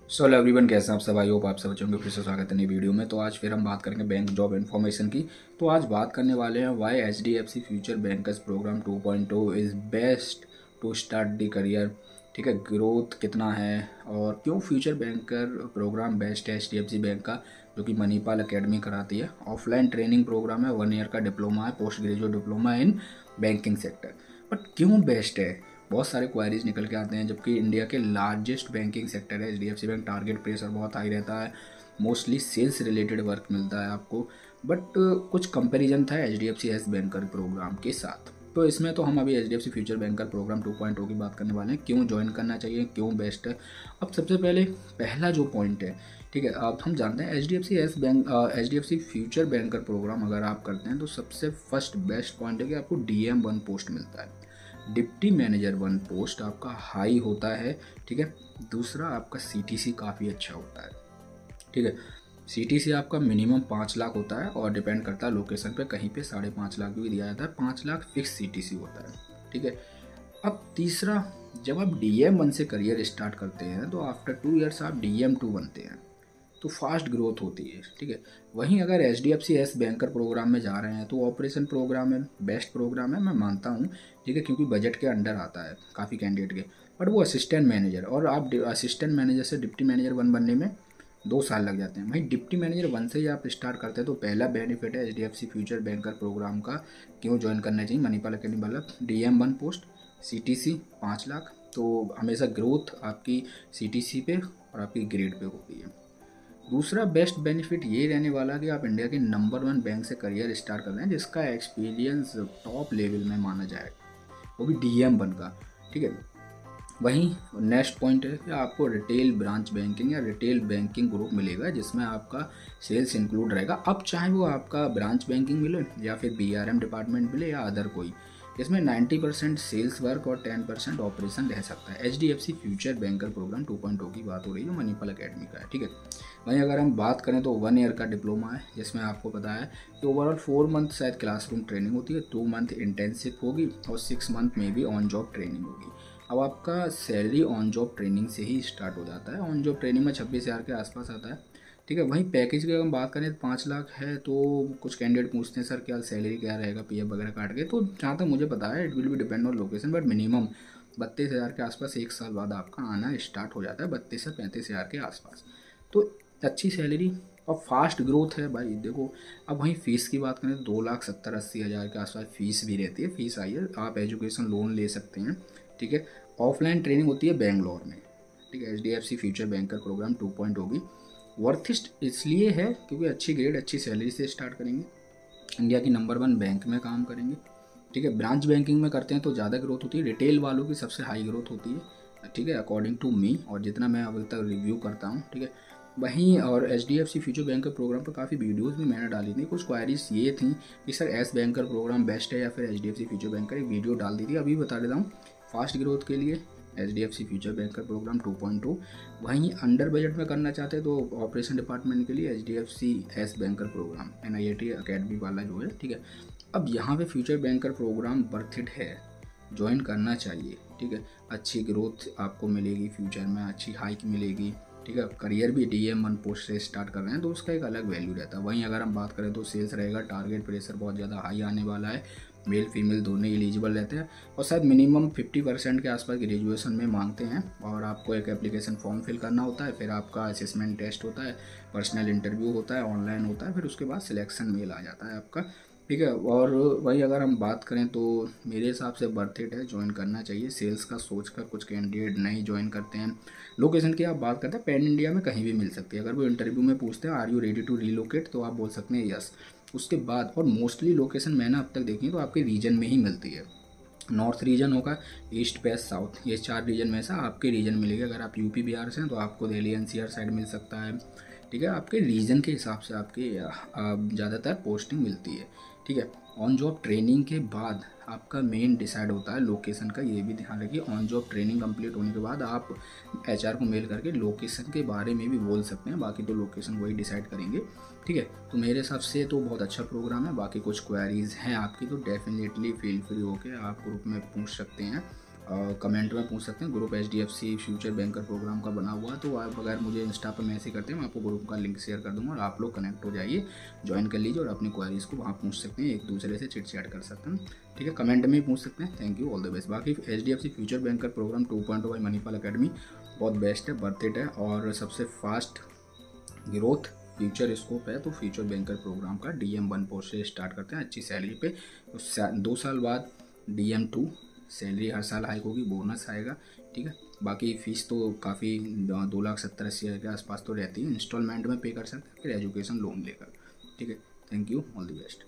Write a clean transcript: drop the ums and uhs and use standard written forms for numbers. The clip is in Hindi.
सो हेलो एवरीवन, कैसे हैं आप सब। आई होप आप सब अच्छे होंगे। फिर से स्वागत है नई वीडियो में। तो आज फिर हम बात करेंगे बैंक जॉब इन्फॉर्मेशन की। तो आज बात करने वाले हैं why HDFC future bankers program 2.0 is best to start the career. ठीक है, ग्रोथ कितना है और क्यों फ्यूचर बैंकर प्रोग्राम बेस्ट है HDFC बैंक का, जो कि मणिपाल एकेडमी कराती है। ऑफलाइन ट्रेनिंग प्रोग्राम है, 1 ईयर का डिप्लोमा है, post graduate diploma in banking sector. But क्यों बेस्ट है, बहुत सारे क्वारीज निकल के आते हैं। जबकि इंडिया के लार्जेस्ट बैंकिंग सेक्टर है HDFC बैंक, टारगेट प्रेशर बहुत हाई रहता है, मोस्टली सेल्स रिलेटेड वर्क मिलता है आपको। बट कुछ कंपैरिजन था HDFC एस बैंकर प्रोग्राम के साथ। तो इसमें तो हम अभी HDFC फ्यूचर बैंकर प्रोग्राम 2.0 की बात करने वाले हैं, क्यों ज्वाइन करना चाहिए, क्यों बेस्ट है। अब सबसे पहले पहला जो पॉइंट है, ठीक है, अब हम जानते हैं HDFC फ्यूचर बैंकर प्रोग्राम अगर आप करते हैं तो सबसे फर्स्ट बेस्ट पॉइंट है कि आपको DM1 पोस्ट मिलता है। डिप्टी मैनेजर 1 पोस्ट आपका हाई होता है। ठीक है, दूसरा आपका CTC काफ़ी अच्छा होता है। ठीक है, CTC आपका मिनिमम 5 लाख होता है और डिपेंड करता है लोकेशन पे, कहीं पे 5.5 लाख भी दिया जाता है, 5 लाख फिक्स CTC होता है। ठीक है, अब तीसरा, जब आप DM1 से करियर स्टार्ट करते हैं तो आफ्टर 2 ईयर्स आप DM2 बनते हैं, तो फास्ट ग्रोथ होती है। ठीक है, वहीं अगर HDFC एस बैंकर प्रोग्राम में जा रहे हैं तो ऑपरेशन प्रोग्राम है, बेस्ट प्रोग्राम है, मैं मानता हूँ। ठीक है, क्योंकि बजट के अंडर आता है काफ़ी कैंडिडेट के। बट वो असिस्टेंट मैनेजर, और आप असिस्टेंट मैनेजर से डिप्टी मैनेजर 1 बनने में 2 साल लग जाते हैं। वहीं डिप्टी मैनेजर 1 से ही आप स्टार्ट करते हैं तो पहला बेनिफिट है HDFC फ्यूचर बैंकर प्रोग्राम का, क्यों ज्वाइन करना चाहिए मणिपाल अकेडमी वाला। DM1 पोस्ट, CTC 5 लाख, तो हमेशा ग्रोथ आपकी CTC पे और आपकी ग्रेड पे होती है। दूसरा बेस्ट बेनिफिट ये रहने वाला कि आप इंडिया के नंबर 1 बैंक से करियर स्टार्ट कर रहे हैं, जिसका एक्सपीरियंस टॉप लेवल में माना जाए, वो भी DM1 का। ठीक है, वहीं नेक्स्ट पॉइंट है कि आपको रिटेल ब्रांच बैंकिंग या रिटेल बैंकिंग ग्रुप मिलेगा, जिसमें आपका सेल्स इंक्लूड रहेगा। अब चाहे वो आपका ब्रांच बैंकिंग मिले या फिर BRM डिपार्टमेंट मिले या अदर कोई, इसमें 90% सेल्स वर्क और 10% ऑपरेशन रह सकता है। HDFC फ्यूचर बैंकर प्रोग्राम 2.0 की बात हो रही है, जो मणिपाल अकेडमी का है। ठीक है, वहीं अगर हम बात करें तो 1 ईयर का डिप्लोमा है, जिसमें आपको पता है कि ओवरऑल 4 मंथ शायद क्लासरूम ट्रेनिंग होती है, 2 मंथ इंटेंसिव होगी और 6 मंथ में भी ऑन जॉब ट्रेनिंग होगी। अब आपका सैलरी ऑन जॉब ट्रेनिंग से ही स्टार्ट हो जाता है। ऑन जॉब ट्रेनिंग में 26,000 के आसपास आता है। ठीक है, वहीं पैकेज की अगर हम बात करें तो 5 लाख है। तो कुछ कैंडिडेट पूछते हैं सर क्या सैलरी क्या रहेगा PF वगैरह काट के, तो जहाँ तक मुझे पता है it will be depend on location, but minimum 32,000 के आसपास 1 साल बाद आपका आना स्टार्ट हो जाता है, 32 से 35,000 के आसपास। तो अच्छी सैलरी और फास्ट ग्रोथ है भाई। देखो, अब वहीं फ़ीस की बात करें तो 2,70,80,000 के आसपास फ़ीस भी रहती है। फ़ीस आई है, आप एजुकेशन लोन ले सकते हैं। ठीक है, ऑफलाइन ट्रेनिंग होती है बेंगलोर में। ठीक है, HDFC फ्यूचर बैंकर प्रोग्राम 2.0 भी वर्थिस्ट इसलिए है क्योंकि अच्छी ग्रेड अच्छी सैलरी से स्टार्ट करेंगे, इंडिया की नंबर 1 बैंक में काम करेंगे। ठीक है, ब्रांच बैंकिंग में करते हैं तो ज़्यादा ग्रोथ होती है, रिटेल वालों की सबसे हाई ग्रोथ होती है। ठीक है, अकॉर्डिंग टू मी और जितना मैं अभी तक रिव्यू करता हूँ। ठीक है, वहीं और HDFC फ्यूचर बैंकर प्रोग्राम पर काफ़ी वीडियोस भी मैंने डाली थी। कुछ क्वायरीज ये थी कि sir ace banker program best है या फिर HDFC फ्यूचर बैंकर, एक वीडियो डाल दी थी, अभी बता देता हूँ। फास्ट ग्रोथ के लिए HDFC फ्यूचर बैंकर प्रोग्राम 2.2, वहीं अंडर बजट में करना चाहते हैं तो ऑपरेशन डिपार्टमेंट के लिए HDFC ace banker program NIIT academy वाला जो है। ठीक है, अब यहाँ पे future banker program worth it है, ज्वाइन करना चाहिए। ठीक है, अच्छी ग्रोथ आपको मिलेगी, फ्यूचर में अच्छी हाइक मिलेगी। ठीक है, करियर भी DM1 पोस्ट से स्टार्ट कर रहे हैं तो उसका एक अलग वैल्यू रहता है। वहीं अगर हम बात करें तो सेल्स रहेगा, टारगेट प्रेशर बहुत ज़्यादा हाई आने वाला है, मेल फीमेल दोनों एलिजिबल रहते हैं और शायद मिनिमम 50% के आसपास ग्रेजुएशन में मांगते हैं। और आपको एक एप्लीकेशन फॉर्म फिल करना होता है, फिर आपका असेसमेंट टेस्ट होता है, पर्सनल इंटरव्यू होता है, ऑनलाइन होता है, फिर उसके बाद सिलेक्शन मेल आ जाता है आपका। ठीक है, और वही अगर हम बात करें तो मेरे हिसाब से वर्थ इट है, ज्वाइन करना चाहिए। सेल्स का सोचकर कुछ कैंडिडेट नहीं ज्वाइन करते हैं। लोकेशन की आप बात करते हैं, पैन इंडिया में कहीं भी मिल सकती है। अगर वो इंटरव्यू में पूछते हैं are you ready to relocate, तो आप बोल सकते हैं यस। उसके बाद और मोस्टली लोकेशन मैंने अब तक देखी है तो आपके रीजन में ही मिलती है। नॉर्थ रीजन होगा, ईस्ट वेस्ट साउथ, ये 4 रीजन में से आपके रीजन मिलेगा। अगर आप UP बिहार से हैं तो आपको दिल्ली NCR साइड मिल सकता है। ठीक है, आपके रीजन के हिसाब से आपके ज़्यादातर पोस्टिंग मिलती है। ठीक है, ऑन जॉब ट्रेनिंग के बाद आपका मेन डिसाइड होता है लोकेशन का, ये भी ध्यान रखिए। ऑन जॉब ट्रेनिंग कंप्लीट होने के बाद आप HR को मेल करके लोकेशन के बारे में भी बोल सकते हैं, बाकी तो लोकेशन वही डिसाइड करेंगे। ठीक है, तो मेरे हिसाब से तो बहुत अच्छा प्रोग्राम है। बाकी कुछ क्वेरीज हैं आपकी तो डेफिनेटली फील फ्री होकर आप ग्रुप में पूछ सकते हैं। कमेंट में पूछ सकते हैं। Group HDFC future banker program का बना हुआ है, तो आप अगर मुझे इंस्टा पर मैसेज करते हैं मैं आपको ग्रुप का लिंक शेयर कर दूँगा और आप लोग कनेक्ट हो जाइए, ज्वाइन कर लीजिए और अपनी क्वारीज़ को वहाँ पूछ सकते हैं, एक दूसरे से चिट चैट कर सकते हैं। ठीक है, कमेंट में ही पूछ सकते हैं। Thank you, all the best. बाकी HDFC future banker program 2.0 by Manipal academy बहुत बेस्ट है, वर्थ इट है और सबसे फास्ट ग्रोथ फ्यूचर स्कोप है। तो फ्यूचर बैंकर प्रोग्राम का DM1 पोस्ट से स्टार्ट करते हैं अच्छी सैलरी पे, तो 2 साल बाद DM2 सैलरी हर साल हाइक होगी, बोनस आएगा। ठीक है, बाकी फ़ीस तो काफ़ी 2,70,80,000 के आसपास तो रहती है, इंस्टॉलमेंट में पे कर सकते हैं फिर एजुकेशन लोन लेकर। ठीक है, thank you, all the best.